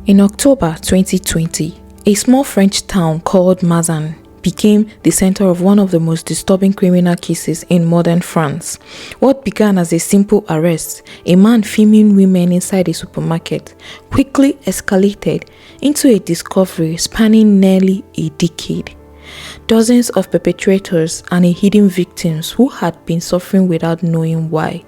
In October 2020, a small French town called Mazan became the center of one of the most disturbing criminal cases in modern France. What began as a simple arrest, a man filming women inside a supermarket, quickly escalated into a discovery spanning nearly a decade. Dozens of perpetrators and a hidden victims who had been suffering without knowing why.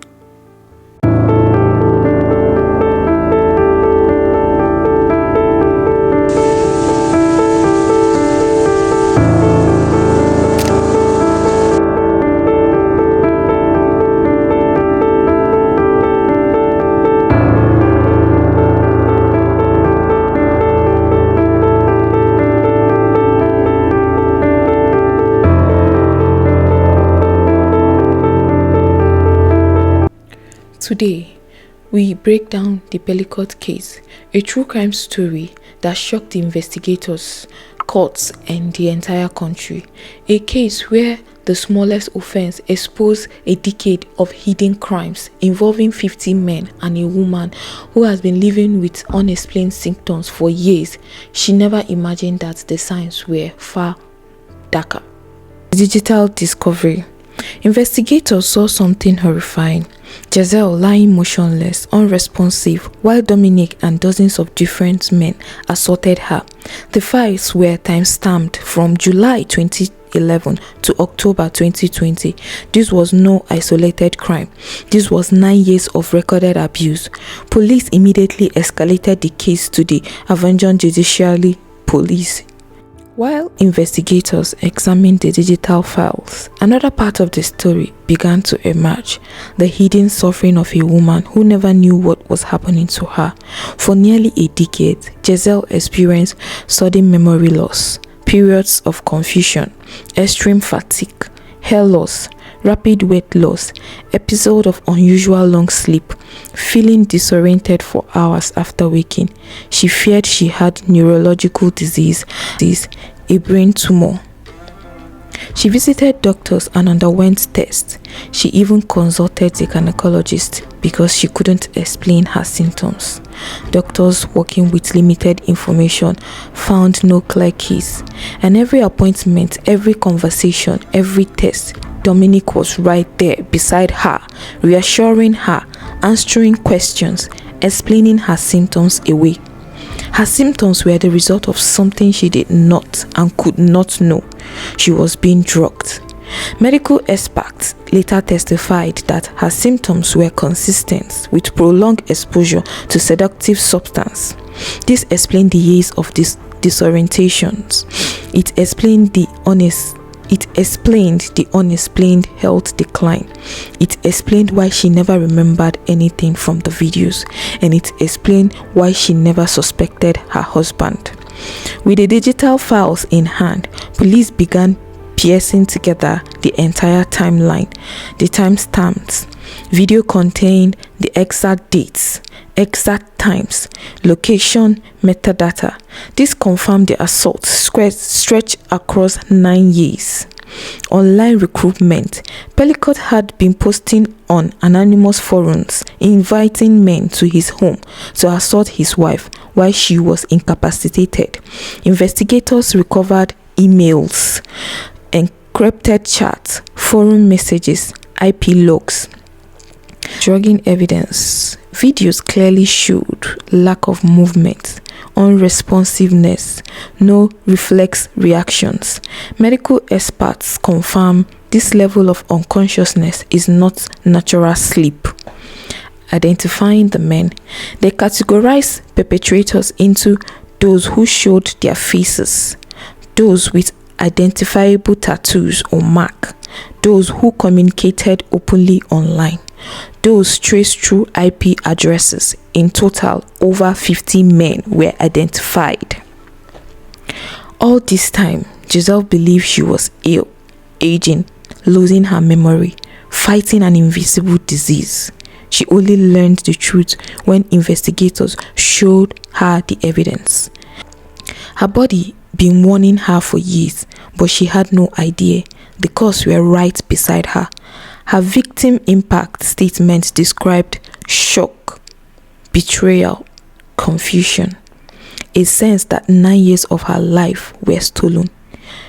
Today, we break down the Pelicot case, a true crime story that shocked the investigators, courts, and the entire country. A case where the smallest offense exposed a decade of hidden crimes involving 50 men and a woman who has been living with unexplained symptoms for years. She never imagined that the signs were far darker. Digital discovery. Investigators saw something horrifying. Gisèle lying motionless, unresponsive, while Dominique and dozens of different men assaulted her. The files were time-stamped from July 2011 to October 2020. This was no isolated crime. This was 9 years of recorded abuse. Police immediately escalated the case to the Avignon Judiciary Police. While investigators examined the digital files, another part of the story began to emerge: the hidden suffering of a woman who never knew what was happening to her. For nearly a decade, Gisèle experienced sudden memory loss, periods of confusion, extreme fatigue, hair loss, rapid weight loss, episode of unusual long sleep, feeling disoriented for hours after waking. She feared she had neurological disease, a brain tumor. She visited doctors and underwent tests. She even consulted a gynecologist because she couldn't explain her symptoms. Doctors working with limited information found no clear case. And every appointment, every conversation, every test, Dominique was right there beside her, reassuring her, answering questions, explaining her symptoms away. Her symptoms were the result of something she did not and could not know. She was being drugged. Medical experts later testified that her symptoms were consistent with prolonged exposure to sedative substance. This explained the years of disorientations. It explained the unexplained health decline. It explained why she never remembered anything from the videos, and it explained why she never suspected her husband. With the digital files in hand, police began piecing together the entire timeline. The timestamps. Video contained the exact dates, exact times, location, metadata. This confirmed the assault stretched across 9 years. Online recruitment. Pelicot had been posting on anonymous forums, inviting men to his home to assault his wife while she was incapacitated. Investigators recovered emails, encrypted chats, forum messages, IP logs. Drugging evidence. Videos clearly showed lack of movement, unresponsiveness, no reflex reactions. Medical experts confirm this level of unconsciousness is not natural sleep. Identifying the men. They categorize perpetrators into those who showed their faces, those with identifiable tattoos or mark, those who communicated openly online, those traced through IP addresses. In total, over 50 men were identified. All this time, Gisèle believed she was ill, aging, losing her memory, fighting an invisible disease. She only learned the truth when investigators showed her the evidence. Her body been warning her for years, but she had no idea. The cause were right beside her. Her victim impact statement described shock, betrayal, confusion. a sense that 9 years of her life were stolen.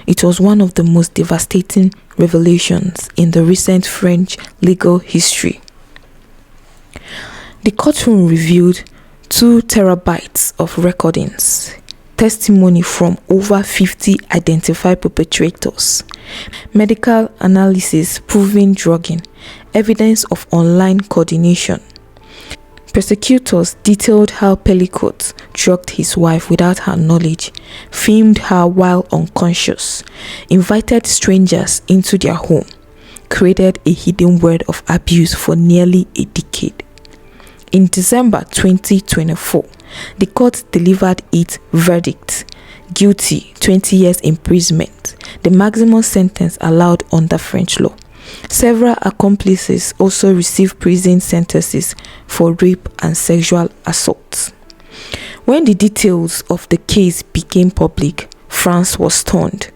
It was one of the most devastating revelations in the recent French legal history. The courtroom revealed 2 terabytes of recordings, testimony from over 50 identified perpetrators, medical analysis proving drugging, evidence of online coordination. Prosecutors detailed how Pelicot drugged his wife without her knowledge, filmed her while unconscious, invited strangers into their home, created a hidden world of abuse for nearly a decade. In December 2024, the court delivered its verdict: guilty, 20 years imprisonment, the maximum sentence allowed under French law. Several accomplices also received prison sentences for rape and sexual assault. When the details of the case became public, France was stunned.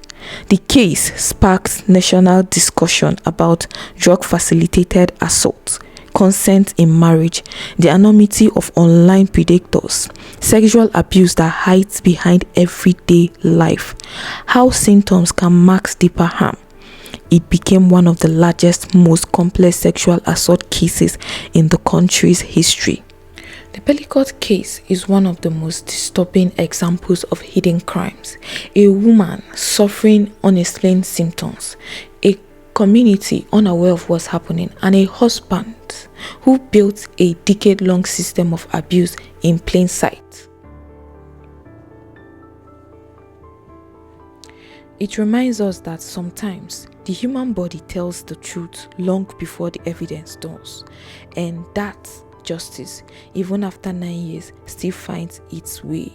The case sparked national discussion about drug-facilitated assault, consent in marriage, the anonymity of online predators, sexual abuse that hides behind everyday life, how symptoms can mask deeper harm. It became one of the largest, most complex sexual assault cases in the country's history. The Pelicot case is one of the most disturbing examples of hidden crimes. A woman suffering unexplained symptoms, a community unaware of what's happening, and a husband who built a decade-long system of abuse in plain sight. It reminds us that sometimes the human body tells the truth long before the evidence does, and that justice, even after 9 years, still finds its way.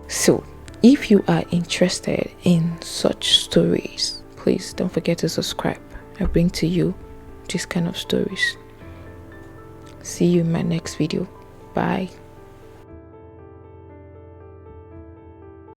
So, if you are interested in such stories, please don't forget to subscribe. I bring to you this kind of stories. See you in my next video. Bye.